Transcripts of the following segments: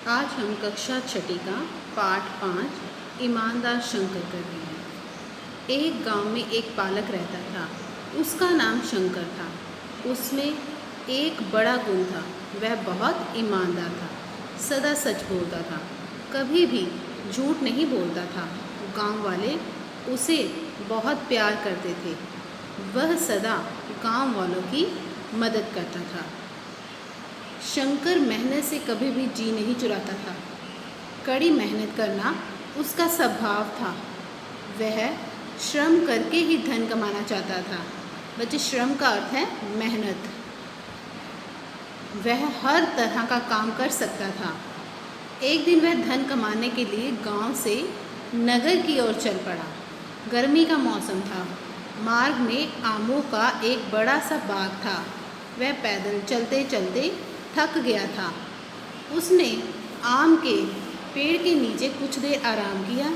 आज हम कक्षा छठी का पाठ 5 ईमानदार शंकर कर रहे हैं। एक गांव में एक बालक रहता था। उसका नाम शंकर था। उसमें एक बड़ा गुण था, वह बहुत ईमानदार था। सदा सच बोलता था, कभी भी झूठ नहीं बोलता था। गांव वाले उसे बहुत प्यार करते थे। वह सदा गांव वालों की मदद करता था। शंकर मेहनत से कभी भी जी नहीं चुराता था। कड़ी मेहनत करना उसका स्वभाव था। वह श्रम करके ही धन कमाना चाहता था। बच्चे, श्रम का अर्थ है मेहनत। वह हर तरह का काम कर सकता था। एक दिन वह धन कमाने के लिए गांव से नगर की ओर चल पड़ा। गर्मी का मौसम था। मार्ग में आमों का एक बड़ा सा बाग था। वह पैदल चलते चलते थक गया था। उसने आम के पेड़ के नीचे कुछ देर आराम किया,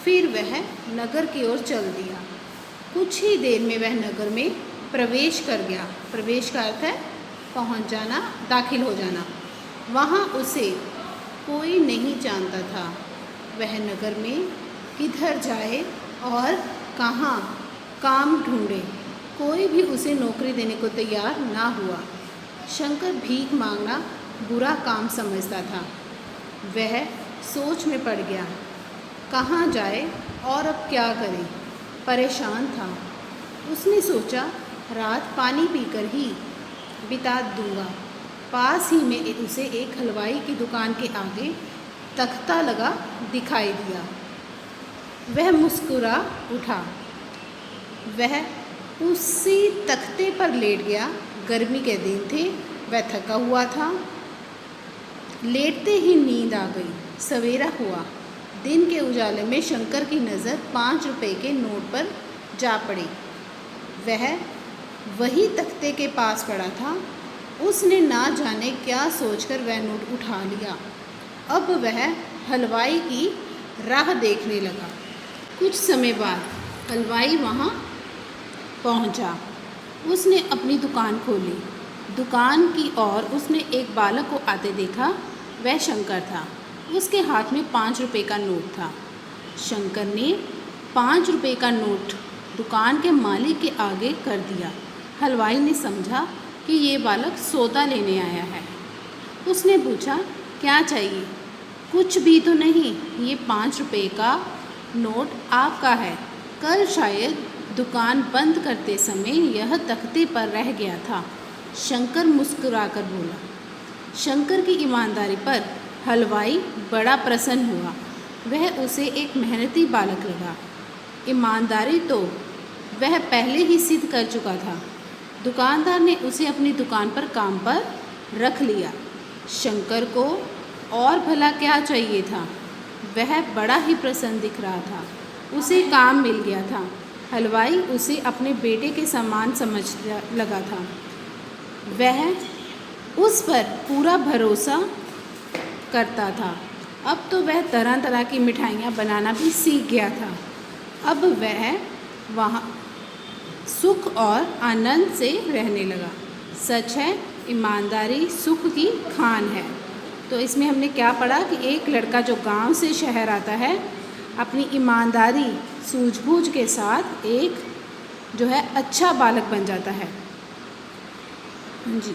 फिर वह नगर की ओर चल दिया। कुछ ही देर में वह नगर में प्रवेश कर गया। प्रवेश का अर्थ है पहुंच जाना, दाखिल हो जाना। वहाँ उसे कोई नहीं जानता था। वह नगर में किधर जाए और कहाँ काम ढूंढे। कोई भी उसे नौकरी देने को तैयार ना हुआ। शंकर भीख मांगना बुरा काम समझता था। वह सोच में पड़ गया, कहाँ जाए और अब क्या करे। परेशान था। उसने सोचा, रात पानी पीकर ही बिता दूंगा। पास ही में उसे एक हलवाई की दुकान के आगे तख्ता लगा दिखाई दिया। वह मुस्कुरा उठा। वह उसी तख्ते पर लेट गया। गर्मी के दिन थे, वह थका हुआ था। लेटते ही नींद आ गई। सवेरा हुआ। दिन के उजाले में शंकर की नज़र 5 रुपए के नोट पर जा पड़ी। वह वही तख्ते के पास पड़ा था। उसने ना जाने क्या सोचकर वह नोट उठा लिया। अब वह हलवाई की राह देखने लगा। कुछ समय बाद हलवाई वहाँ पहुँचा। उसने अपनी दुकान खोली। दुकान की ओर उसने एक बालक को आते देखा। वह शंकर था। उसके हाथ में 5 रुपए का नोट था। शंकर ने 5 रुपए का नोट दुकान के मालिक के आगे कर दिया। हलवाई ने समझा कि ये बालक सौदा लेने आया है। उसने पूछा, क्या चाहिए? कुछ भी तो नहीं, ये 5 रुपए का नोट आपका है। कल शायद दुकान बंद करते समय यह तख्ते पर रह गया था। शंकर मुस्कुराकर बोला। शंकर की ईमानदारी पर हलवाई बड़ा प्रसन्न हुआ। वह उसे एक मेहनती बालक लगा। ईमानदारी तो वह पहले ही सिद्ध कर चुका था। दुकानदार ने उसे अपनी दुकान पर काम पर रख लिया। शंकर को और भला क्या चाहिए था। वह बड़ा ही प्रसन्न दिख रहा था। उसे काम मिल गया था। हलवाई उसे अपने बेटे के समान समझ लगा था। वह उस पर पूरा भरोसा करता था। अब तो वह तरह तरह की मिठाइयाँ बनाना भी सीख गया था। अब वह वहाँ सुख और आनंद से रहने लगा। सच है, ईमानदारी सुख की खान है। तो इसमें हमने क्या पढ़ा कि एक लड़का जो गांव से शहर आता है, अपनी ईमानदारी सूझबूझ के साथ एक जो है अच्छा बालक बन जाता है। जी।